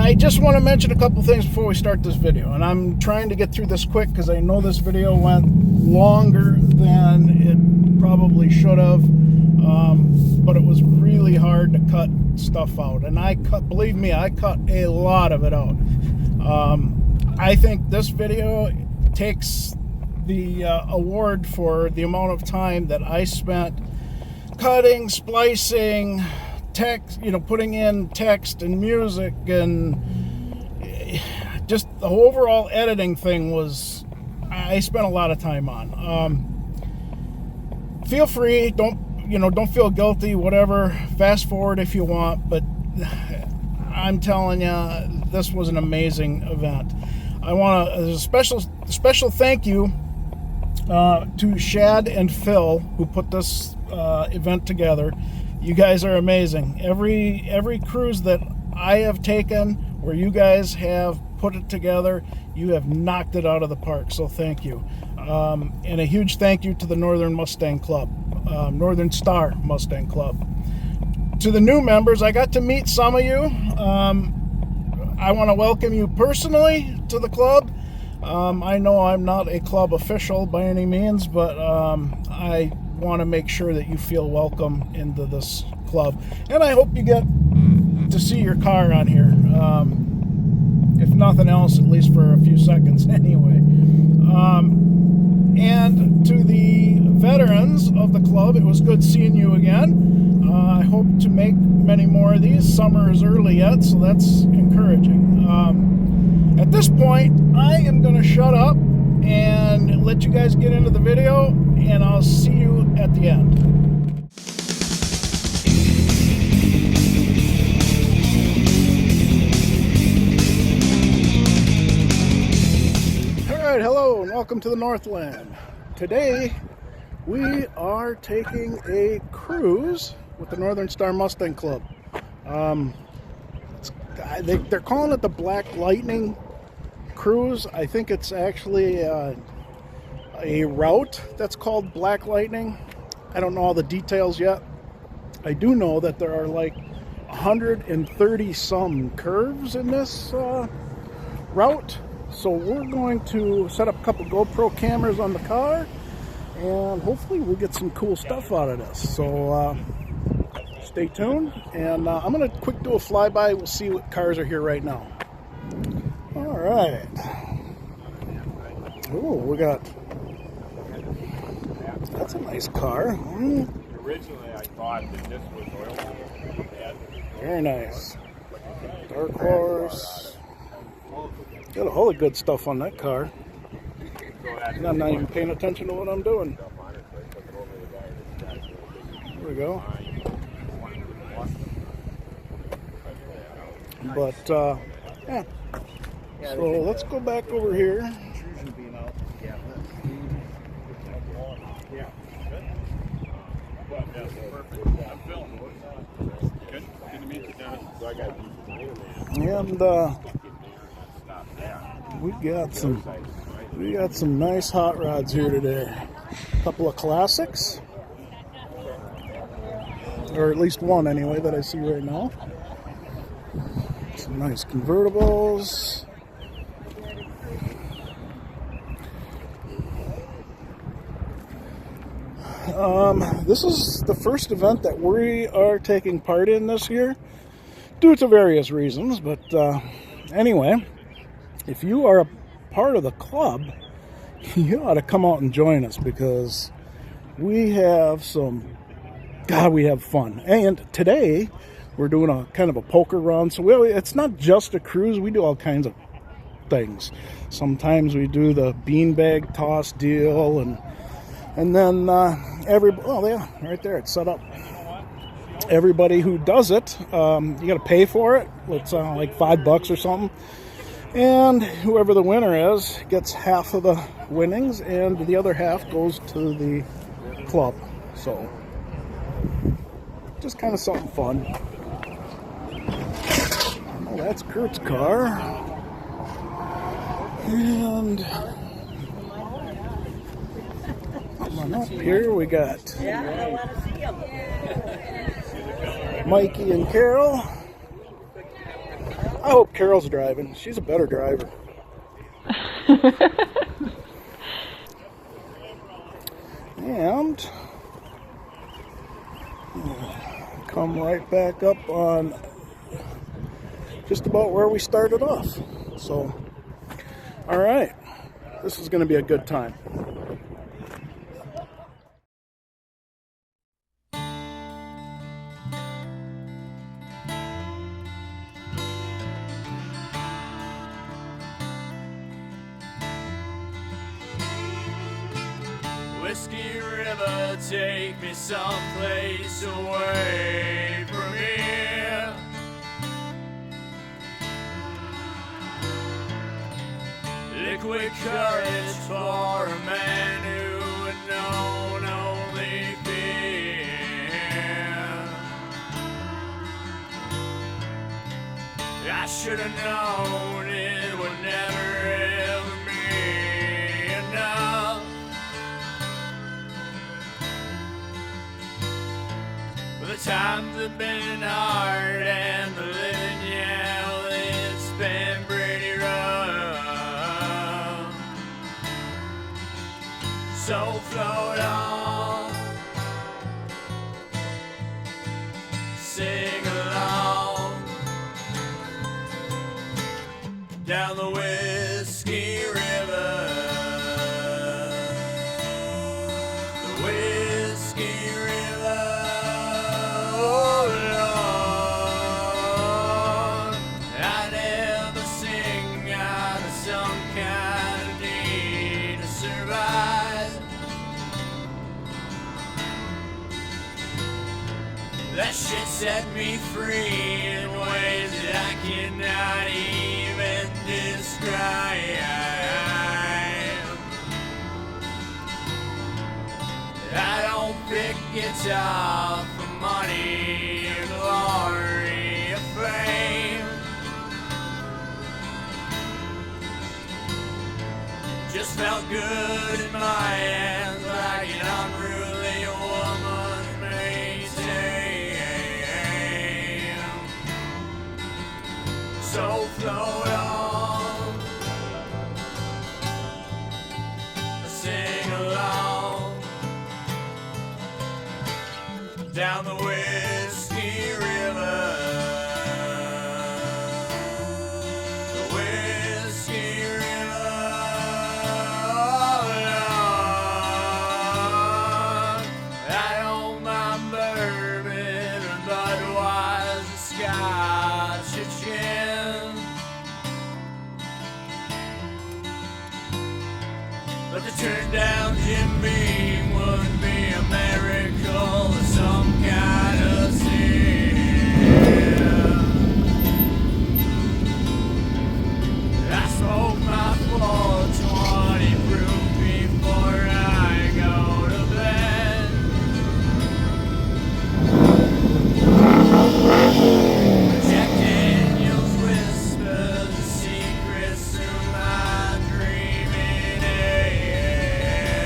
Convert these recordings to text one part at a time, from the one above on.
I just want to mention a couple things before we start this video, and I'm trying to get through this quick because I know this video went longer than it probably should have, but it was really hard to cut stuff out, and believe me, I cut a lot of it out. I think this video takes the award for the amount of time that I spent cutting, splicing, text, putting in text and music, and just the overall editing thing I spent a lot of time on. Feel free, don't feel guilty, whatever, fast forward if you want, but I'm telling you, this was an amazing event. I want a special thank you to Shad and Phil, who put this event together. You guys are amazing. Every cruise that I have taken where you guys have put it together, you have knocked it out of the park, so thank you. And a huge thank you to the Northern Mustang Club, Northern Star Mustang Club. To the new members, I got to meet some of you. I want to welcome you personally to the club. I know I'm not a club official by any means, but I want to make sure that you feel welcome into this club. And I hope you get to see your car on here. If nothing else, at least for a few seconds anyway. And to the veterans of the club, it was good seeing you again. I hope to make many more of these. Summer is early yet, so that's encouraging. At this point, I am going to shut up and let you guys get into the video, and I'll see you at the end. Alright, hello and welcome to the Northland. Today we are taking a cruise with the Northern Star Mustang Club. They're calling it the Black Lightning Cruise. I think it's actually a route that's called Black Lightning. I don't know all the details yet. I do know that there are like 130 some curves in this route. So we're going to set up a couple GoPro cameras on the car, and hopefully we'll get some cool stuff out of this. So stay tuned, and I'm going to quick do a flyby. We'll see what cars are here right now. All right. Oh, that's a nice car. Originally, I thought that this was oil. Very nice. Dark Horse. Got a whole lot of good stuff on that car. And I'm not even paying attention to what I'm doing. There we go. But, yeah. So let's go back over here. And we got some nice hot rods here today. A couple of classics, or at least one anyway that I see right now. Some nice convertibles. This is the first event that we are taking part in this year, due to various reasons, but anyway, if you are a part of the club, you ought to come out and join us, because we have we have fun. And today we're doing a kind of a poker run, so it's not just a cruise. We do all kinds of things. Sometimes we do the beanbag toss deal, and then right there, it's set up. Everybody who does it, you got to pay for it. It's like $5 or something. And whoever the winner is gets half of the winnings, and the other half goes to the club. So, just kind of something fun. Oh, that's Kurt's car. And come on up here, we got Mikey and Carol. I hope Carol's driving. She's a better driver. And come right back up on just about where we started off. So, all right, this is going to be a good time. Whiskey River, take me someplace away from here. Liquid courage for a man who had known only fear. I should have known it would never ever be enough. The times have been hard and the living, yeah, well, it's been pretty rough. So float on, sing along down the Whiskey River. The Whiskey River. Oh Lord, I never sing out of some kind of need to survive. That shit set me free in ways that I cannot even describe. I don't pick guitar for money, glory, or fame. Just felt good in my hands like an unruly woman may tame. So float on, sing along down the Whiskey River. The Whiskey River. Oh Lord, I don't mind bourbon or Budweiser, Scotch or gin, but to turn down Jim Beam would be a miracle or some kind of sin. I smoke my 420 proof before I go to bed. Jack Daniels whispers the secrets through my dreaming head.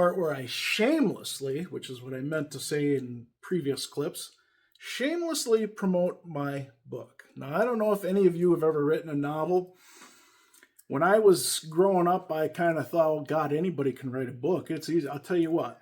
part where I shamelessly, which is what I meant to say in previous clips, shamelessly promote my book. Now, I don't know if any of you have ever written a novel. When I was growing up, I kind of thought, oh, God, anybody can write a book. It's easy. I'll tell you what.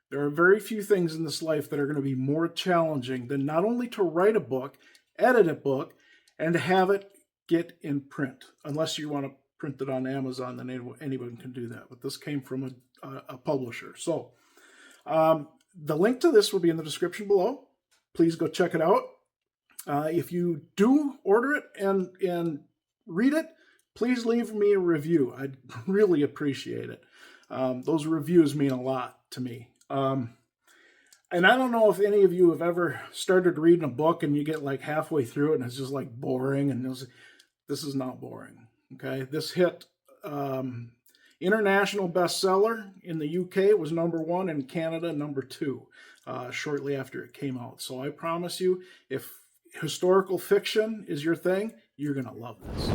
There are very few things in this life that are going to be more challenging than not only to write a book, edit a book, and to have it get in print. Unless you want to print it on Amazon, then anyone can do that. But this came from a publisher. So the link to this will be in the description below. Please go check it out. If you do order it and read it, please leave me a review. I'd really appreciate it. Those reviews mean a lot to me. And I don't know if any of you have ever started reading a book and you get like halfway through it and it's just like boring, and this is not boring. Okay, this hit international bestseller in the UK. It was #1, in Canada #2 shortly after it came out. So I promise you, if historical fiction is your thing, you're gonna love this.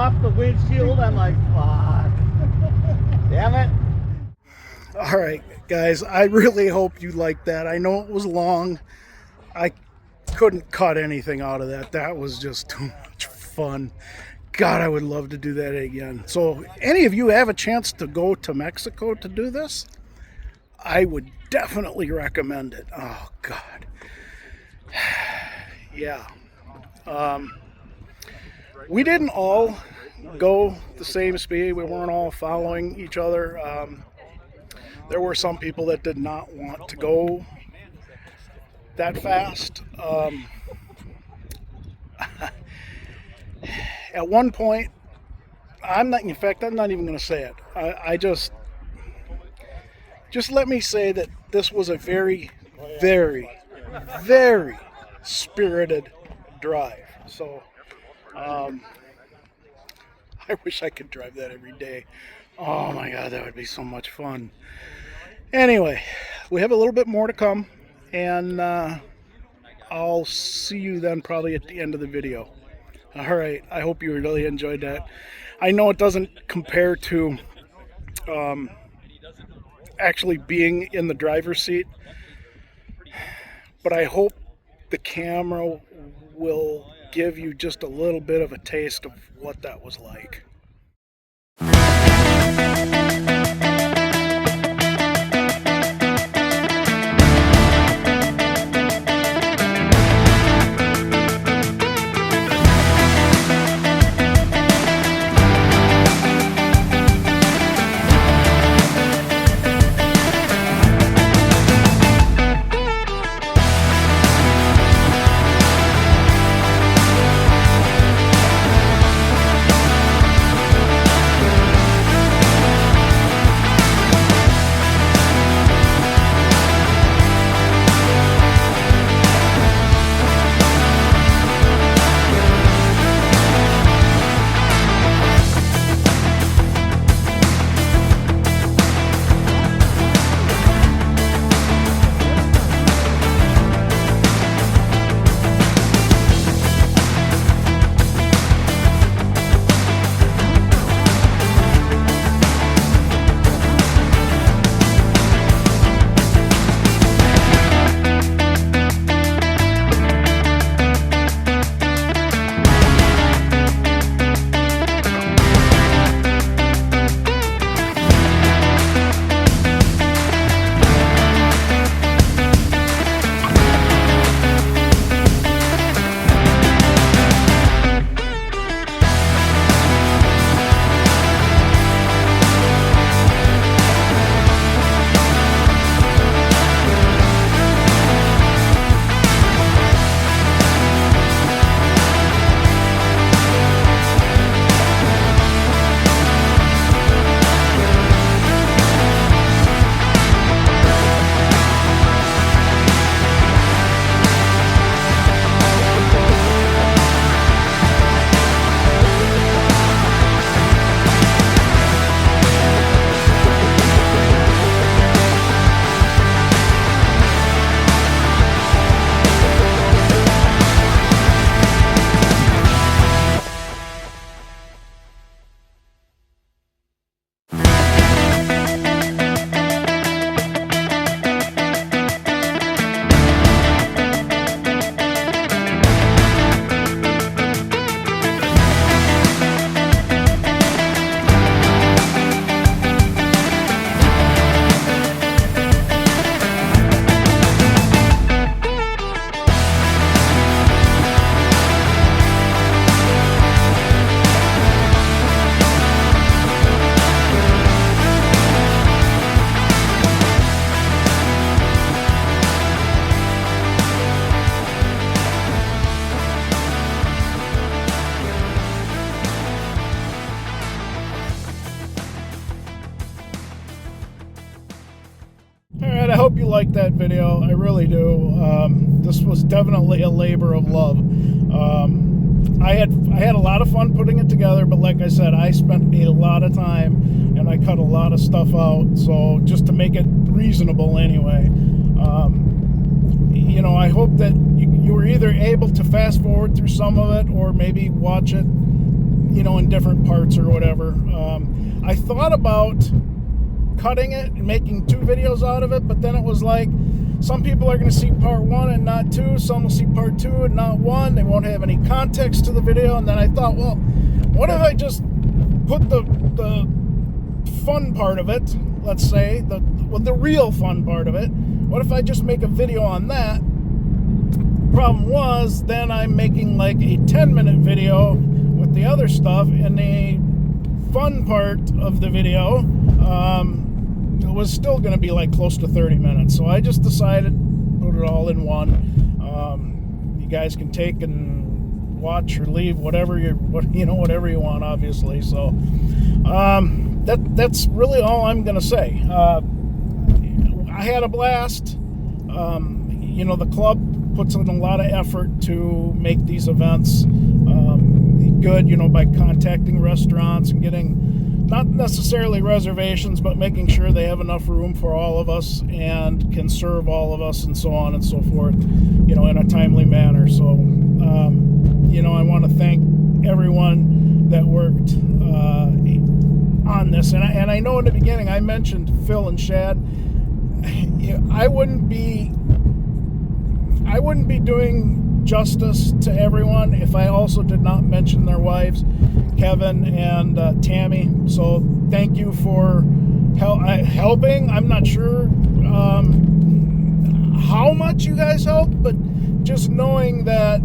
off the windshield. I'm like, fuck. Damn it. All right, guys, I really hope you liked that. I know it was long. I couldn't cut anything out of that. That was just too much fun. God, I would love to do that again. So, any of you have a chance to go to Mexico to do this, I would definitely recommend it. Oh, God. Yeah. We didn't all go the same speed. We weren't all following each other. There were some people that did not want to go that fast. At one point, I'm not even going to say it. I just let me say that this was a very, very, very spirited drive. So, I wish I could drive that every day. Oh my God, that would be so much fun. Anyway, we have a little bit more to come, and I'll see you then probably at the end of the video. All right, I hope you really enjoyed that. I know it doesn't compare to actually being in the driver's seat, but I hope the camera will give you just a little bit of a taste of what that was like. Alright, I hope you liked that video. I really do. This was definitely a labor of love. I had a lot of fun putting it together, but like I said, I spent a lot of time and I cut a lot of stuff out, so just to make it reasonable anyway. You know, I hope that you were either able to fast forward through some of it or maybe watch it you know, in different parts or whatever. I thought about cutting it and making 2 videos out of it, but then it was like, some people are going to see part 1 and not 2. Some will see part 2 and not 1. They won't have any context to the video. And then I thought, well, what if I just put the fun part of it, let's say, the real fun part of it, what if I just make a video on that? Problem was, then I'm making like a 10-minute video with the other stuff, and the fun part of the video it was still going to be like close to 30 minutes. So I just decided to put it all in one. You guys can take and watch or leave whatever you want, obviously. So that's really all I'm going to say. I had a blast. You know, the club puts in a lot of effort to make these events good, you know, by contacting restaurants and getting not necessarily reservations, but making sure they have enough room for all of us and can serve all of us and so on and so forth, you know, in a timely manner. So, you know, I want to thank everyone that worked on this. And I know in the beginning I mentioned Phil and Shad. I wouldn't be doing justice to everyone if I also did not mention their wives, Kevin and Tammy. So thank you for helping. I'm not sure how much you guys help, but just knowing that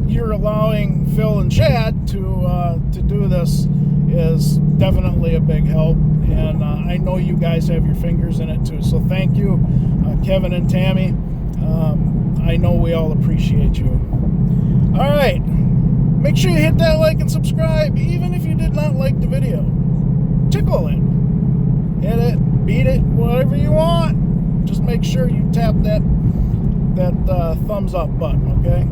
you're allowing Phil and Shad to do this is definitely a big help. And I know you guys have your fingers in it too. So thank you, Kevin and Tammy. I know we all appreciate you. All right. Make sure you hit that like and subscribe, even if you did not like the video. Tickle it. Hit it, beat it, whatever you want. Just make sure you tap that thumbs up button, okay?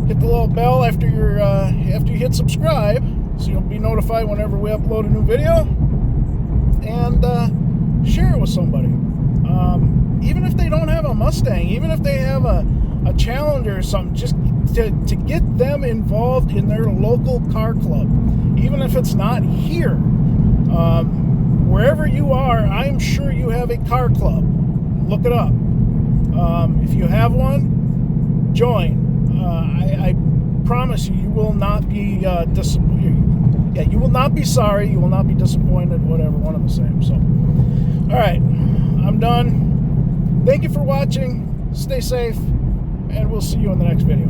Hit the little bell after you hit subscribe, so you'll be notified whenever we upload a new video. And share it with somebody. Even if they don't have a Mustang, even if they have a Challenger or something, just to get them involved in their local car club. Even if it's not here, wherever you are, I'm sure you have a car club. Look it up. If you have one, join. I promise you, you will not be disappointed. Yeah, you will not be sorry. You will not be disappointed. Whatever, one and the same. So, all right, I'm done. Thank you for watching. Stay safe, and we'll see you in the next video.